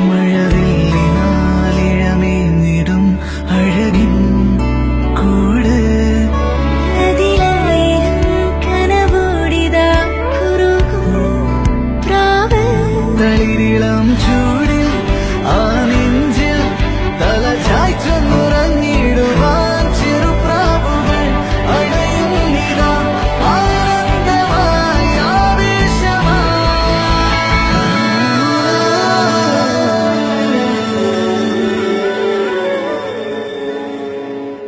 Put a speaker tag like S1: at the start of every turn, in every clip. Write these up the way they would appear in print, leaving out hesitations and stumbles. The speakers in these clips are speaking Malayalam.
S1: മഴവില്ലിനാലിഴമേന്നിടും അഴകിൻ കൂട് കനവോടിതാ കുറുകും പ്രാവ് തളിരിളം ചൂടിൽ ആ നെഞ്ചിൽ തല ചായ്ച്ചൊന്നുറങ്ങിടുവാൻ ചെറുപ്രാവുകൾ അണയുന്നിതാ ആനന്ദമായി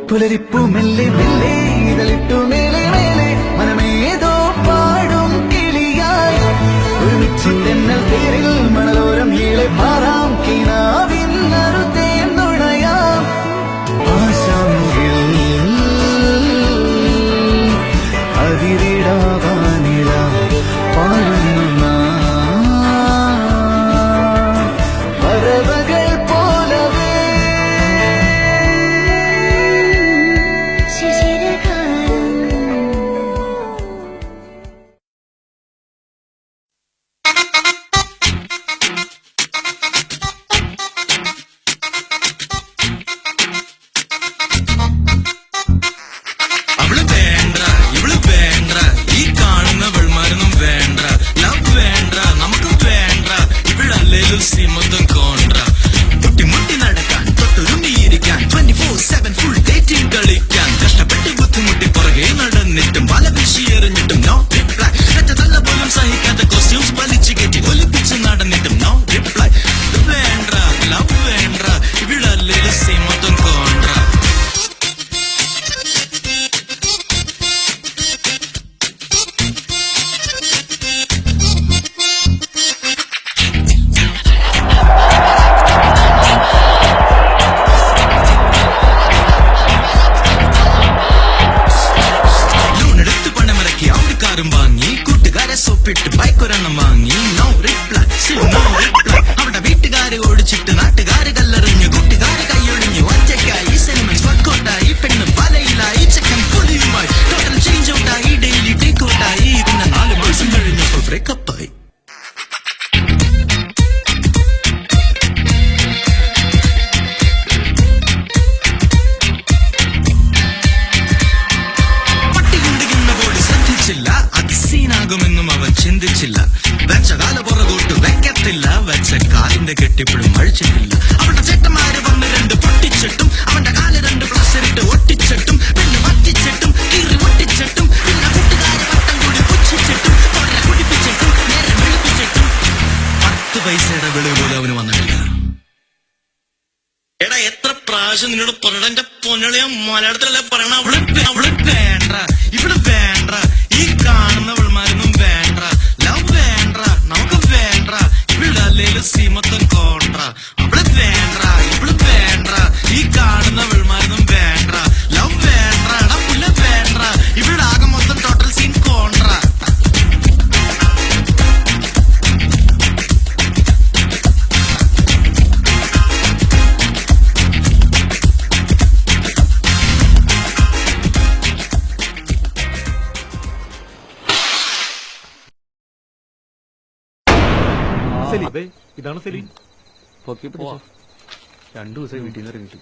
S1: പുലരിപ്പൂ മെല്ലെ മെല്ലെ ഇതളിട്ടു മേലെ മേലെ മനമേതോ പാടും കിളിയായി ഒരുമിച്ച് തെന്നൽ പേരിൽ മണലോരം ഈളെ പാറാം കിനാവിൻ നറുത്തേ നുണയാം ആശാങ്കിൽ അതിരിടാവാനില പാടുന്ന പറവകൾ പോലവേ
S2: മൊത്തം കോൺട്ര മുട്ടി നടക്കാൻ തൊട്ടൊരുങ്ങിയിരിക്കാൻ 24/7 ഫുൾ ഡേറ്റിംഗ് കളിക്കാൻ കഷ്ടപ്പെട്ട് ബുദ്ധിമുട്ടി പുറകെ നടന്നിട്ടും വല വീശി എറിഞ്ഞിട്ടും നോ റിപ്ലൈ നല്ല പോലും സഹിക്കാത്ത കോസ്റ്റ്യൂംസ് വലിച്ചു കയറ്റി ഒലിപ്പിച്ച് നടന്നിട്ടും നോ റിപ്ലൈ വേണ്ട ലവ് വേണ്ട ഇവിടല്ലേ മൊത്തം കോൺട്ര വാങ്ങി കൂട്ടുകാരെ സോപ്പിട്ട് ബൈക്കൊരെണ്ണം വാങ്ങി നോ റിപ്ലൈ അവിടെ വീട്ടുകാരെ ഓടിച്ചിട്ട് നാട്ടുകാര് കല്ലെറിഞ്ഞു കൂട്ടുകാര് കൈയൊഴിഞ്ഞു ഒറ്റയ്ക്കായി സെന്റിമെന്റ്സ് വർക്കൗട്ടായി പെണ്ണ് വലയിലായി ചെക്കൻ പുലിയുമായി ടോട്ടൽ ചേഞ്ച് ഔട്ടായി ഡെയിലി ടേക്ക് ഔട്ടായി ഇതിന്റെ 4 മാസം കഴിഞ്ഞപ്പോൾ ബ്രേക്കപ്പായി ുമെന്നും അവൻ ചിന്തിച്ചില്ല വെച്ച കാല പുറകോട്ട് വെക്കത്തില്ല വെച്ച കാലിന്റെ കെട്ടിപ്പോഴും അഴിച്ചിട്ടില്ല അവന്റെ ചേട്ടന്മാര് വന്ന് 2 പൊട്ടിച്ചിട്ടും അവന്റെ കാല് 2 പ്ലാസ്റ്ററിട്ട് ഒട്ടിച്ചിട്ടും പിന്നെ വറ്റിച്ചിട്ടും കീറി ഒട്ടിച്ചിട്ടും പിന്നെ കൂട്ടുകാരെ വട്ടം കൂടി പുച്ഛിച്ചിട്ടും കുടിപ്പിച്ചിട്ടും നേരെ വെളുപ്പിച്ചിട്ടും 10 പൈസയുടെ വെളിവ് പോലും അവന് വന്നിട്ടില്ല. എടാ എത്ര പ്രാവശ്യം നിന്നോട് പറഞ്ഞ പൊന്നളിയ മലയാളത്തിലല്ലേ പറയണ അവള് വേണ്ട ഇവിടെ വേണ്ട ഈ കാണുന്നവൾമാരൊന്നും വേണ്ട ലവ് വേണ്ട നമുക്ക് വേണ്ട ഇവിടെ അല്ലേലും സീമത്തം കോൺട്ര അവള് വേണ്ട ഇവള് വേണ്ട ഈ കാണുന്നവൾമാരൊന്നും വേണ്ട ലവ് വേണ്ട എടാ പുല്ല വേണ്ട ഇവിടെ ആകെ മൊത്തം ടോട്ടൽ സീൻ കോൺട്ര
S3: ഇതാണ് സെലീൻ. 2 ദിവസം വീട്ടിൽ നിന്ന് ഇറങ്ങിയിട്ട്